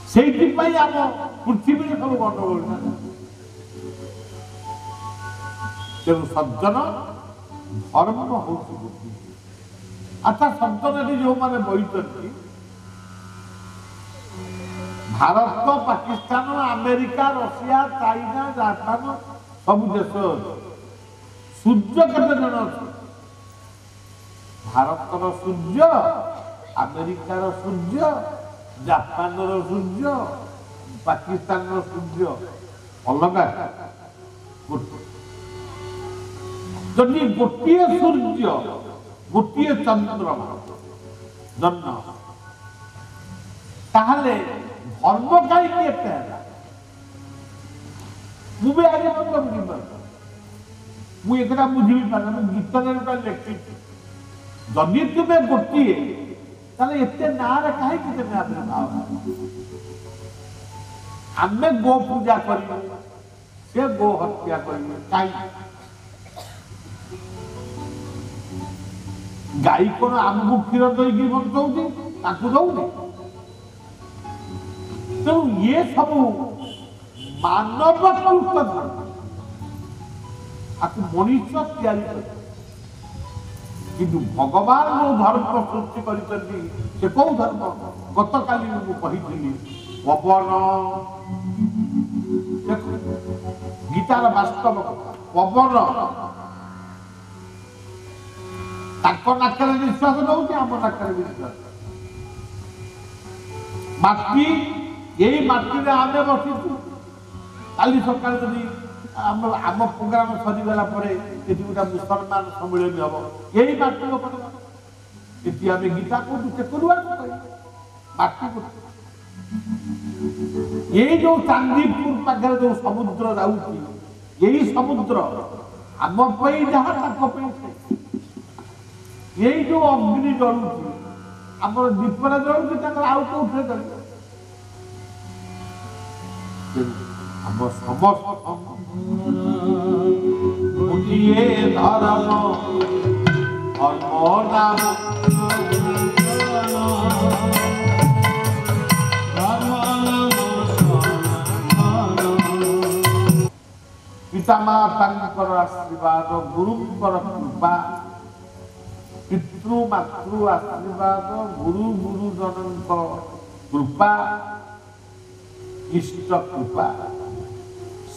से आम पृथ्वी सब गंडगोल तेणु सज्जन धर्म हूँ अच्छा सज्जन जो मैंने बही Bharat Pakistan America Russia China Japan सब देश सूर्य केते जन भारतर सूर्य अमेरिकार सूर्य जापान सूर्य पाकिस्तान सूर्य अलग जदि गोटे सूर्य गोटे चंद्रमा जन्म ताहले धर्म कहीं मुझे आगे मुझे एक बुझी भी पार गीत लिखी जदि तुम्हें गोटे एत ना कहीं तुम्हें आविर्भाव आम गो पूजा कर से गो हत्या कर गाई कौन आमको क्षीर दही बचाऊँ दौनी तेणु ये सब मानव धर्म आपको मनुष्य तैयारी କିନ୍ତୁ ଭଗବାନ ଯୋଉ ଧର୍ମ ସୃଷ୍ଟି କରିଛନ୍ତି ସେ କୋଉ ଧର୍ମ? ଗତକାଲି ମୁଁ କହିଥିଲି ପବନ। ଗୀତାର ବାସ୍ତବ କଥା ପବନ ତାଙ୍କ ନାକରେ ନିଶ୍ୱାସ ନଉଛି, ଆମ ନାକରେ ନିଶ୍ୱାସ। ମାଟି, ଏଇ ମାଟିରେ ଆମେ ବସିଛୁ। କାଲି ସକାଳେ ଯଦି ଆମ ପ୍ରୋଗ୍ରାମ ସରିଗଲା ପରେ ଏଠି ଗୋଟେ ମୁସଲମାନ ସମ୍ମିଳନୀ ହବ, ଏଇ ମାଟି ଉପରେ ଏଠି ଆମେ ଗୀତା କହୁଛୁ, ସେ କରୁଆକୁ ମାଟି ଗୋଟେ। ଏଇ ଯୋଉ ଚାନ୍ଦିପୁର ପାଖରେ ଯୋଉ ସମୁଦ୍ର ଯାଉଛି, ଏଇ ସମୁଦ୍ର ଆମ ପାଇଁ ଯାହା ତାଙ୍କ ପାଇଁ ସେ। ଏଇ ଯୋଉ ଅଗ୍ନି ଜଳୁଛି, ଆମର ଦୀପରେ ଜଳୁଛି, ତାଙ୍କର ଆଉ କୋଉଥିରେ ଜଳୁଛି? ଆମ ସମସ୍ତ ଗୋଟିଏ ଧର୍ମ, ଧର୍ମ ନାମ ପିତାମାତାଙ୍କର ଆଶୀର୍ବାଦ, ଗୁରୁଙ୍କର କୃପା, ପିତୃ ମାତୃ ଆଶୀର୍ବାଦ, ଗୁରୁ ଗୁରୁଜନଙ୍କ କୃପା, ଇଷ୍ଟ କୃପା,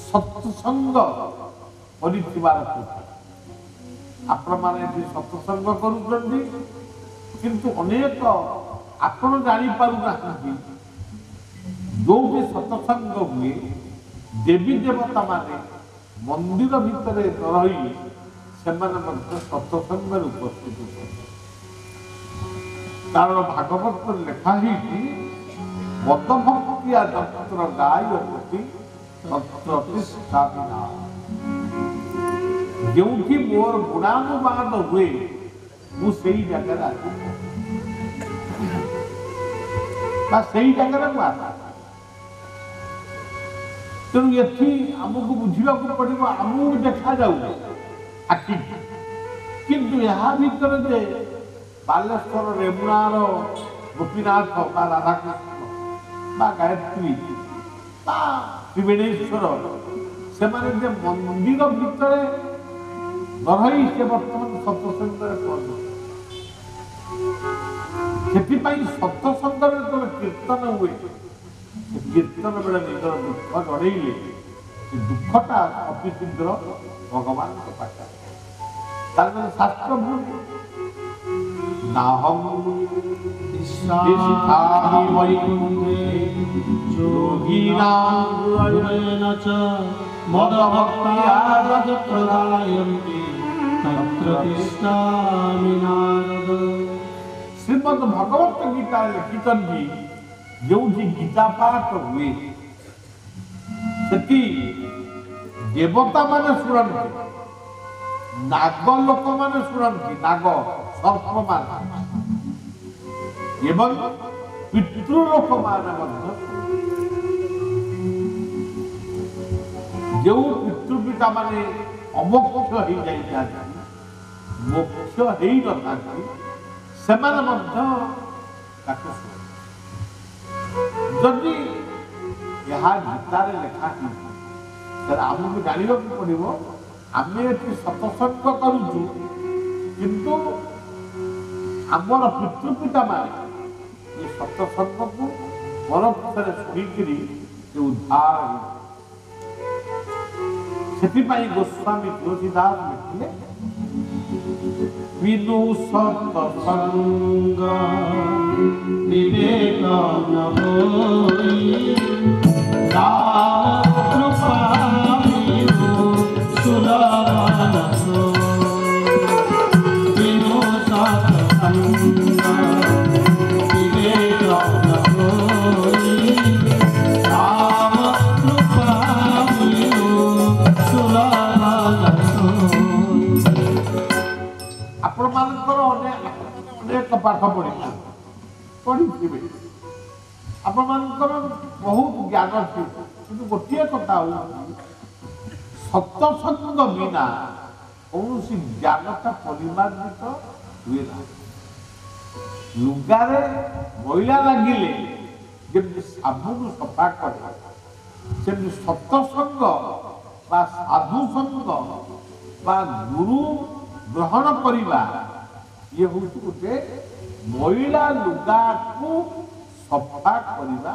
ସତ୍ସଙ୍ଗ କରିଥିବାର କୃପା। ଆପଣମାନେ ଏଠି ସତ୍ସଙ୍ଗ କରୁଛନ୍ତି, କିନ୍ତୁ ଅନେକ ଆପଣ ଜାଣିପାରୁନାହାନ୍ତି ଯୋଉଠି ସତ୍ସଙ୍ଗ ହୁଏ ଦେବୀ ଦେବତା ମାନେ ମନ୍ଦିର ଭିତରେ ରହି ସେମାନେ ମଧ୍ୟ ସତ୍ସଙ୍ଗରେ ଉପସ୍ଥିତ ହୁଅନ୍ତି। କାରଣ ଭାଗବତରେ ଲେଖା ହେଇଛି ମଦଭକ୍ତିଆ ଯନ୍ତ୍ର ଗାୟନ୍ତି ତତ୍ପ୍ରତିଷ୍ଠାପିନା। ଯେଉଁଠି ମୋର ଗୁଣାନୁବାଦ ହୁଏ ମୁଁ ସେଇ ଜାଗାରେ ଆସି, ବା ସେଇ ଜାଗାରେ ମୁଁ ଆସେ। ତେଣୁ ଏଠି ଆମକୁ ବୁଝିବାକୁ ପଡିବ, ଆମକୁ ଦେଖାଯାଉନି ଆଖି, କିନ୍ତୁ ଏହା ଭିତରେ ଯେ ବାଲେଶ୍ୱର ରେମୁଣାର ଗୋପୀନାଥ ବା ରାଧାକୃଷ୍ଣ ବା ଗାୟତ୍ରୀ ବା ତ୍ରିବେଣେଶ୍ୱର, ସେମାନେ ଯେ ମନ୍ଦିର ଭିତରେ ନ ରହି ସେ ବର୍ତ୍ତମାନ ସତ୍ସଙ୍ଗରେ ପହଞ୍ଚୁ। ସେଥିପାଇଁ ସତ୍ସଙ୍ଗରେ ଯେତେବେଳେ କୀର୍ତ୍ତନ ହୁଏ, କୀର୍ତ୍ତନ ବେଳେ ନିଜର ଦୁଃଖ ଜଣେଇଲେ ସେ ଦୁଃଖଟା ଅତି ଶୀଘ୍ର ଭଗବାନଙ୍କ ପାଖରେ। ତାର ଶାସ୍ତ୍ର ଭୁଲ ନାହଂ ଦିଶାମି ବୈକୁଣ୍ଠେ ଯୋଗୀନାଂ চ মদভক্তিয়া প্রদায়ন্তি তত্র তিষ্ঠামি নারদ। শ্রীমদ ভগবত গীতাରେ ଲେଖିଛନ୍ତି ଯେଉଁଠି ଗୀତା ପାଠ ହୁଏ ସେଠି ଦେବତା ମାନେ ଶୁଣନ୍ତି, ନାଗ ଲୋକମାନେ ଶୁଣନ୍ତି, ନାଗ ସର୍ପମାନେ, ଏବଂ ପିତୃ ଲୋକମାନେ ମଧ୍ୟ। ଯେଉଁ ପିତୃପିତା ମାନେ ଅମୋକ୍ଷ ହେଇଯାଇଥାନ୍ତି, ମୋକ୍ଷ ହେଇନଥାନ୍ତି, ସେମାନେ ମଧ୍ୟ ତାକୁ ଶୁଣନ୍ତି। ଯଦି ଏହା ଗୀତାରେ ଲେଖା ହେଇଛି ତାହେଲେ ଆମକୁ ଜାଣିବାକୁ ପଡିବ, ଆମେ ଏଠି ସତ୍ସଙ୍ଗ କରୁଛୁ କିନ୍ତୁ ଆମର ପିତୃପିତା ମାନେ ଏ ସତ୍ସଙ୍ଗକୁ ପରୋକ୍ଷରେ ଶୁଣିକିରି ସେ ଉଦ୍ଧାର ହେଇଛି। ସେଥିପାଇଁ ଗୋସ୍ୱାମୀ ତୁଳସୀଦାସ ଲେଖିଲେ ବିନୁ ସତ୍ସଙ୍ଗ ବିବେକ ନ ହୋଇ ରାମ କୃପା ବିନୁ ସୁଲଭ ବିନୁ ସତ୍ସଙ୍ଗ ବିବେକ ନ ହୋଇ ରାମ କୃପା ବିନୁ ସୁଲଭ। ଆପଣମାନଙ୍କର ଅନେକ ପାଠ ପଢିଥିବେ, ଆପଣମାନଙ୍କର ବହୁତ ଜ୍ଞାନ ଥିବ, କିନ୍ତୁ ଗୋଟିଏ କଥା ହଉଛି ସତ୍ସଙ୍ଗ ବିନା କୌଣସି ଜ୍ଞାନଟା ପରିମାର୍ଜିତ ହୁଏ ନାହିଁ। ଲୁଗାରେ ମଇଳା ଲାଗିଲେ ଯେମିତି ସାବୁନ ସଫା କରେ, ସେମିତି ସତ୍ସଙ୍ଗ ବା ସାଧୁସଙ୍ଗ ବା ଗୁରୁ ଗ୍ରହଣ କରିବା ये हूँ गोटे महिला लुगा को सफा करवा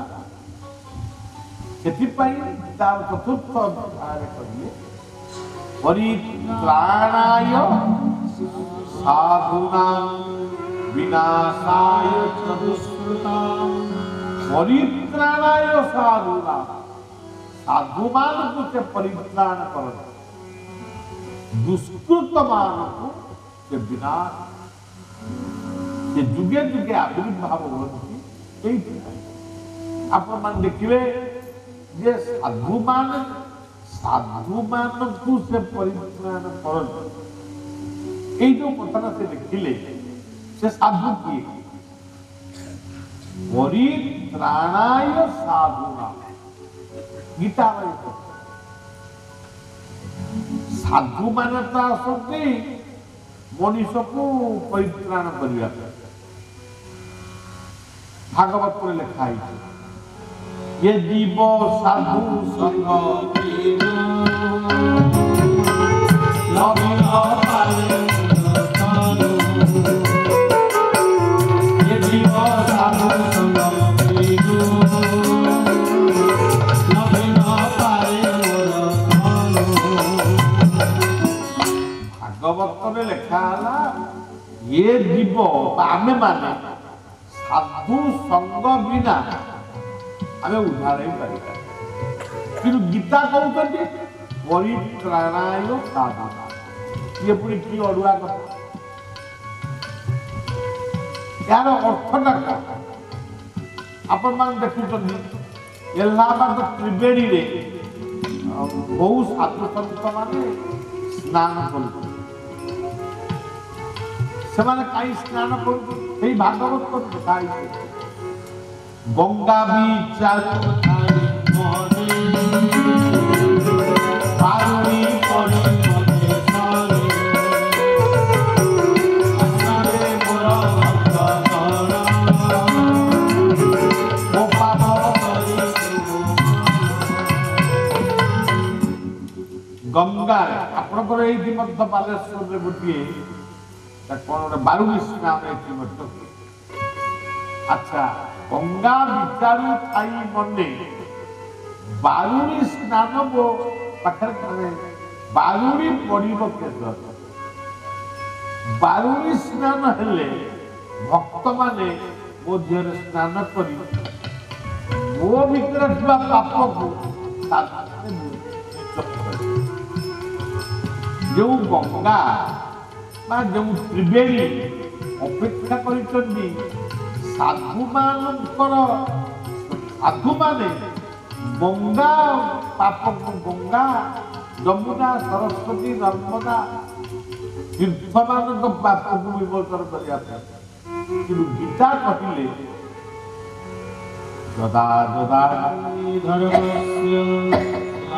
चतुर्थ अध्याय करिए परित्राणाय साधूनां विनाशाय च दुष्कृतां परित्राणाय साधूनां साधु मान को से परित्राण कर दुष्कृत मान को से विनाश से जुगे जुगे आविर्भाव होती आप मान देखिए जे साधु मान को से परित्राण कर जो कथा से देखिले से साधु किए परित्राणाय साधुना गीता साधु मान तो आसती मनीष को परित्राण करने भागवत में लिखा ये जीव साधु संग ये जीव साधु संग भागवत में लिखा ये जीव आमे माने साधु संग बिना आमे उद्धार ही पारिबा किंतु गीता कहते परित्राणाय साधु ये पुणी की अड़ुआ कथा यार अर्थटा आपण मान देखुछन इलाहाबाद त्रिवेणी रे बहु साधु संत माने स्नान करते सेमाने काई स्नान करते भागवत को दिखाई गंगा विचार पारुणी पड़ी मते सारे असरे मोर भक्त ओ पाप गंगा आपनकर एई मध्य बालेश्वर रे गोटिए कौन गोटे बारुणी स्नान अच्छा गंगा विचारू थाई मने बारुणी स्नान वो पाखे बारुणी पड़ो केन्द्र बारुणी स्नान हेले भक्त माने मो देह स्नान कर मो भीतर पाप को जो गंगा जो त्रिवेणी अपेक्षा कर साधु साधु माने गंगा पाप गंगा यमुना सरस्वती नर्मदा तीर्थ मान पाप को विमोचन करने कि गीता कहले जदा जदा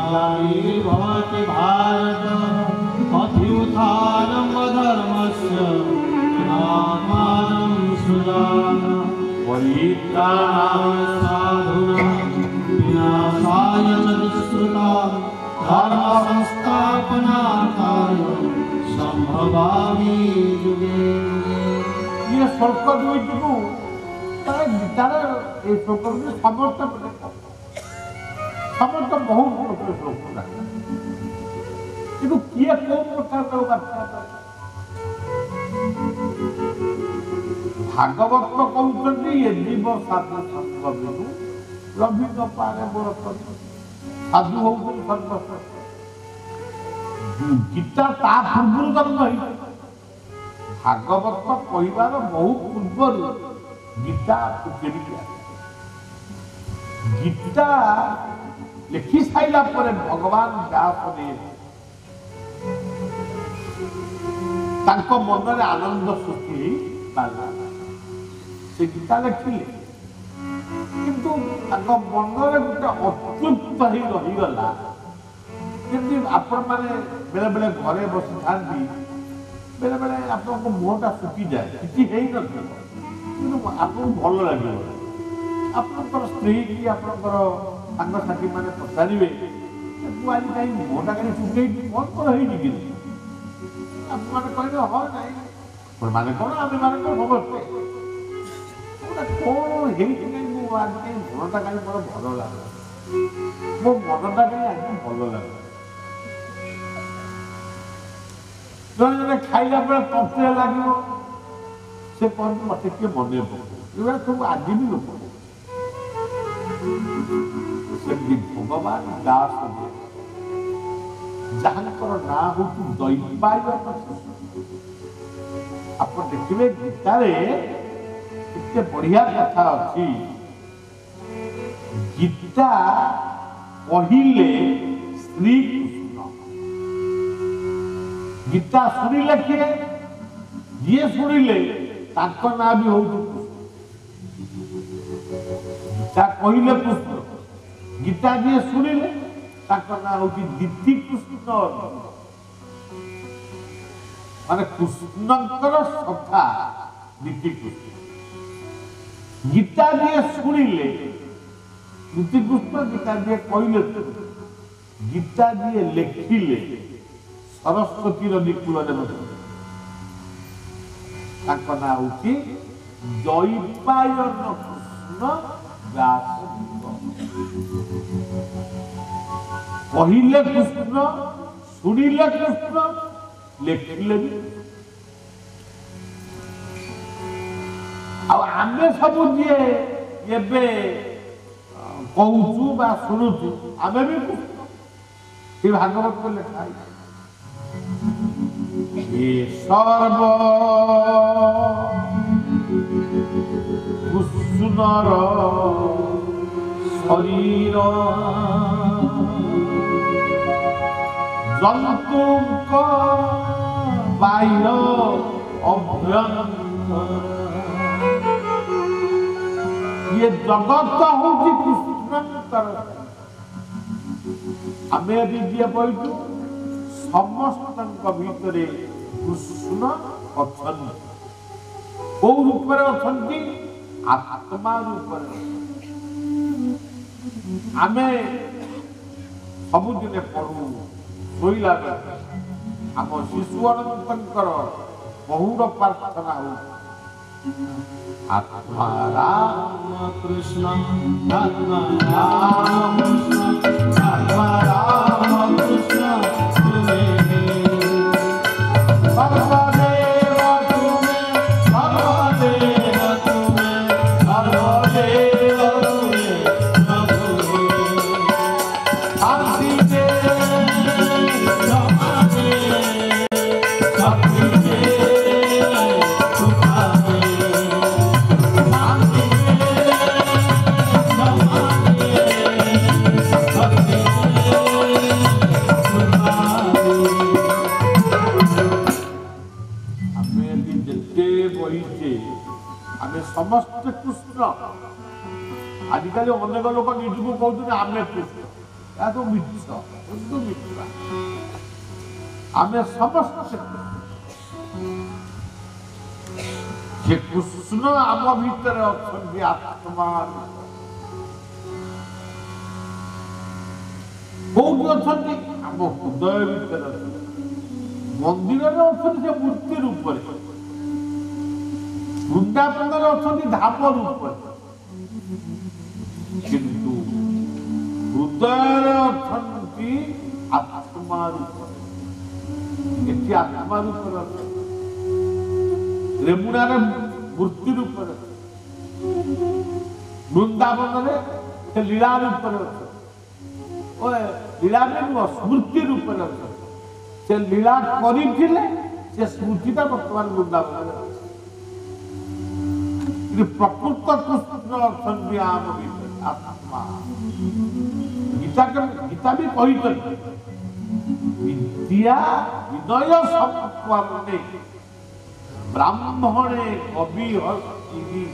धर्मस्य भारत अभ्युत्थानम् अधर्मस्य आत्मानं सृजामि परित्राणाय साधूनां विनाशाय च दुष्कृतां धर्म संस्थापनार्थाय संभवामि युगे युगे। ये श्लोक दुईटी को गीतार ये श्लोक समस्त बहुत श्लोक किंतु किए कौन प्रकार व्याख्या भागवत कहते ये जीव साधु संग लभि न पारे मोर साधु हो सर्वश्रेष्ठ गीता ता पूर्व जन्म भागवत कहबार बहुत पूर्व गीता गीता लिखि साइला पर भगवान व्यास ने तांको मन आनंद सृष्टि से गीता लिखिले किंतु मन गोटे अतृप्त ही रहीगला जमी आपण मैंने बेले बेले घरे बसी था बेले बेले आप मुहटा सुखी जाए किसी आपको भल लगे आपंकर स्त्री कि आपंकर सांगसाथी मैंने पचारे तू आज कहीं मुहटा कहीं सुखे कौन कर आप कहे हाँ ना ମାନେ କଣ ଆମେ ମାନେ କଣ ସମସ୍ତେ କଣ ହେଇଛି ମୁଁ ଆଜି କାହିଁ ମନଟା କାହିଁ ମୋର ଭଲ ଲାଗେ ମୋ ମନଟା କାହିଁ ଆଜି ଭଲ ଲାଗେ ଜଣେ ଜଣେ ଖାଇଲା ବେଳେ ତଣ୍ଟିରେ ଲାଗିବ ସେ କହନ୍ତି ମତେ କିଏ ମନେ ପକଉ ଏଗୁଡ଼ା ସବୁ ଆଜି ବି ଲୋକ ସେମିତି ଭଗବାନ ଦାସ ଯାହାଙ୍କର ନାଁ ହଉଛି ଦୈବାୟନ ଆପଣ ଦେଖିବେ ଗୀତାରେ କେତେ ବଢିଆ କଥା ଅଛି ଗୀତା କହିଲେ ଶ୍ରୀକୃଷ୍ଣ ଗୀତା ଶୁଣିଲେ କିଏ ଯିଏ ଶୁଣିଲେ ତାଙ୍କ ନାଁ ବି ହଉଛି ଗୀତା କହିଲେ କୃଷ୍ଣ ଗୀତା ଯିଏ ଶୁଣିଲେ ତାଙ୍କ ନାଁ ହଉଛି ଦିତି କୃଷ୍ଣ ମାନେ କୃଷ୍ଣଙ୍କର ସଖା ଦିତି କୃଷ୍ଣ ଗୀତା ଯିଏ ଶୁଣିଲେ ଦିତି କୃଷ୍ଣ ଗୀତା ଯିଏ କହିଲେ ଗୀତା ଯିଏ ଲେଖିଲେ ସରସ୍ୱତୀର ନିକୂଳରେ ତାଙ୍କ ନାଁ ହଉଛି ଦୈପାୟନ କୃଷ୍ଣ ଦାସ କହିଲେ କୃଷ୍ଣ ଶୁଣିଲେ କୃଷ୍ଣ ଲେଖିଲେ ବି ଆଉ ଆମେ ସବୁ ଯିଏ ଏବେ କହୁଛୁ ବା ଶୁଣୁଛୁ ଆମେ ବି କୃଷ୍ଣ ସେ ଭାଗବତ ଲେଖା ହେଇଛି ସର୍ବ କୃଷ୍ଣର ଶରୀର ଜନ୍ତୁଙ୍କ ବାହ୍ୟ ଅଭ୍ୟନ୍ତର ये जगत हूँ कृष्णଙ୍କର ଆମେ ବି ଯିଏ ବଇଛୁ ସମସ୍ତଙ୍କ ଭିତରେ କୃଷ୍ଣ ଅଛନ୍ତି କୋଉ ରୂପରେ ଅଛନ୍ତି ଆତ୍ମା ରୂପରେ ଆମେ ସବୁଦିନେ ପଢୁ ଶୋଇଲା ବେଳେ ଆମ ଶିଶୁ ଅନନ୍ତଙ୍କର ବହୁର ପ୍ରାର୍ଥନା ହଉଛି आत्मा राम कृष्ण आत्मा राम कृष्ण आत्मा राम कृष्ण सर्वदेव तुम्हें सर्वदेव तुम्हें सर्वदेव तुम्हें शांति दे क्षमा दे शक्ति दे समस्त कृष्ण आजिकल अनेक लोक निजक कहते आमे कृष्ण या तो मिथ्या आमे समस्त जे कृष्ण आम भीतर अच्छे आत्मा कौटी अच्छा आम हृदय भीतर मंदिर में अच्छे से मूर्ति रूप वृंदावन अच्छा धाम रूप किंतु हृदय अच्छा आत्मा रूप ये आत्मा रूप रेमुणार मूर्ति रूप वृंदावन से लीला रूप लीला स्मृति रूप से लीला कर स्मृतिटा बर्तमान वृंदावन प्रकृत कृष्ण आम आत्मा गीता भी कही विद्या विनय संपत्ति ब्राह्मणे कवि हस्ति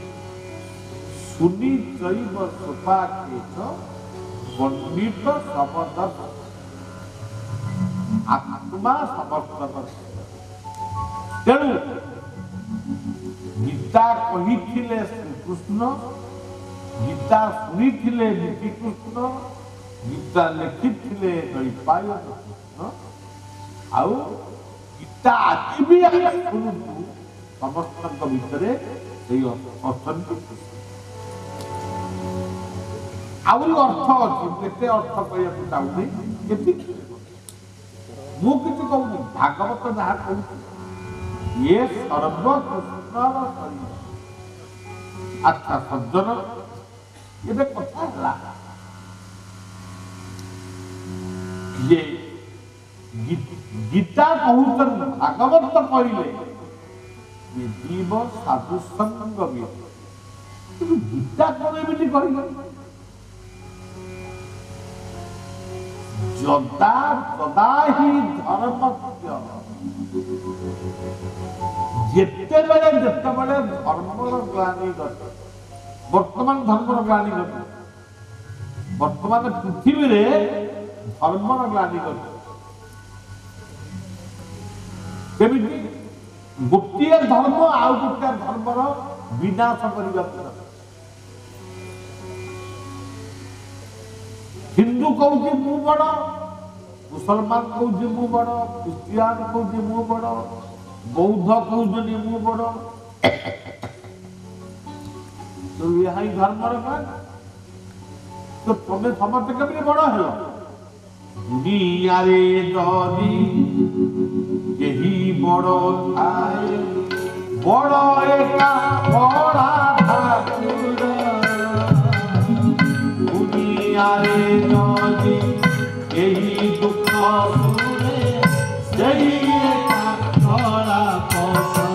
सुनी चैव सुपाकेश पंडित शब्द आत्मा समस्त तेणु गीता कही श्रीकृष्ण गीता शुणी नीतिकृष्ण गीता लिखि दैपायन कृष्ण आउ गीता आज भी शुणु ସମସ୍ତଙ୍କ ଭିତରେ ସେଇ ଅଛନ୍ତି। ଆହୁରି ଅର୍ଥ ଅଛି, କେତେ ଅର୍ଥ କହିବାକୁ ଚାହୁଁନି, ଏତିକି ମୁଁ କିଛି କହୁନି, ଭାଗବତ ଯାହା କହୁଛି ଇଏ ସର୍ବକୃଷ୍ଣର ଶରୀର। ଆଚ୍ଛା ସଜ୍ଜନ, ଏବେ କଥା ହେଲା ଯେ ଗୀତା କହୁଛନ୍ତି, ଭାଗବତ କହିଲେ ଜୀବ ସାଧୁ ସଙ୍ଗ ବିୟ, କିନ୍ତୁ ଗୀତା କଣ ଏମିତି କହିଲେ ଯଦା ତଦା ହି ଧର୍ମସ୍ୟ, ଯେତେବେଳେ ଯେତେବେଳେ ଧର୍ମର ଗ୍ଲାନି ଘଟେ, ବର୍ତ୍ତମାନ ଧର୍ମର ଗ୍ଲାନି ଘଟେ, ବର୍ତ୍ତମାନ ପୃଥିବୀରେ ଧର୍ମର ଗ୍ଲାନି ଘଟେ। କେମିତି? ଗୋଟିଏ ଧର୍ମ ଆଉ ଗୋଟିଏ ଧର୍ମର ବିନାଶ କରିବାକୁ, ହିନ୍ଦୁ କହୁଛି ମୁଁ ବଡ, ମୁସଲମାନ କହୁଛି ମୁଁ ବଡ, ଖ୍ରୀଷ୍ଟିଆନ କହୁଛି ମୁଁ ବଡ, ବୌଦ୍ଧ କହୁଛନ୍ତି ମୁଁ ବଡ। ଏହା ହିଁ ଧର୍ମର କାରଣ। ତ ତମେ ସମସ୍ତେ କେମିତି ବଡ ହେଲ? ଦୁନିଆରେ ଯଦି କେହି ବଡ ଥାଏ, ବଡ ଏକା ବଡା ଠାକୁର। ଦୁନିଆରେ ଯଦି କେହି ଦୁଃଖ ଶୁଣେ, ସେଇ ଏକା ବଡା ପଥର।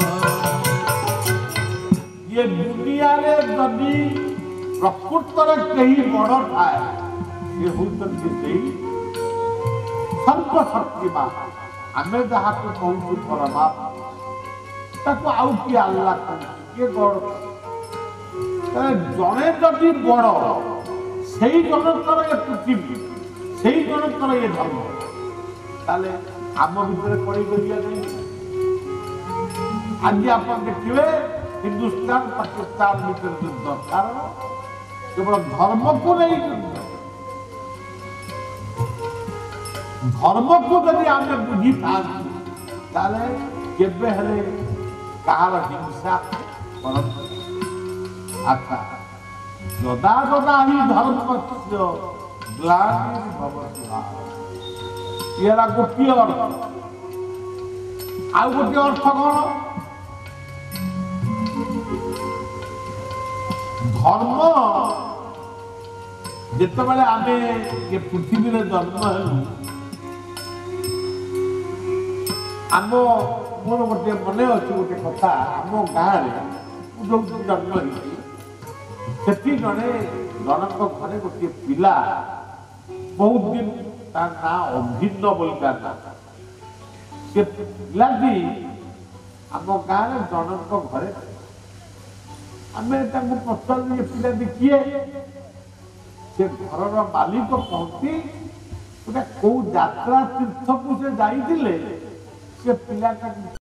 ये दुनियारे जदि प्रकृतर कहीं बड़ थाए, ये होती सर्वशक्तिमान। आम जहाँ को कहूँ परमात्मा, ताको आउ किए अल्लाह किए गड़, जड़े जदि बड़ से जनकर ये पृथ्वी, से जनकर ये धर्म, ताले आम भीतर कड़ी करिया नहीं। आज आप देखिए हिंदुस्तान पाकिस्तान भीतर युद्ध, कारण केवल धर्म को नहीं युद्ध। धर्म को यदि आम बुझी था केबे हेले कहार हिंसा करते। अच्छा यदा यदा ही धर्मस्य ग्लानिर्भवति भारत, ये गोटे अर्थ। आउ गोटे अर्थ कौन? धर्म जितेबाला आम ये पृथ्वी में जन्म हेलु, आम मोर गोटे मन अच्छे गोटे कथा, आम गाँव जो जन्म से जड़े जनक घरे गोटे पिला बहुत दिन तार ना अभिन्न बोलता ना, से पिलाटी आम गाँव जनक घरे आम पचार पिलाटी किए, से घर मालिक कहती गोटे कौ यात्रा तीर्थ को से जाइए, से पिलाटा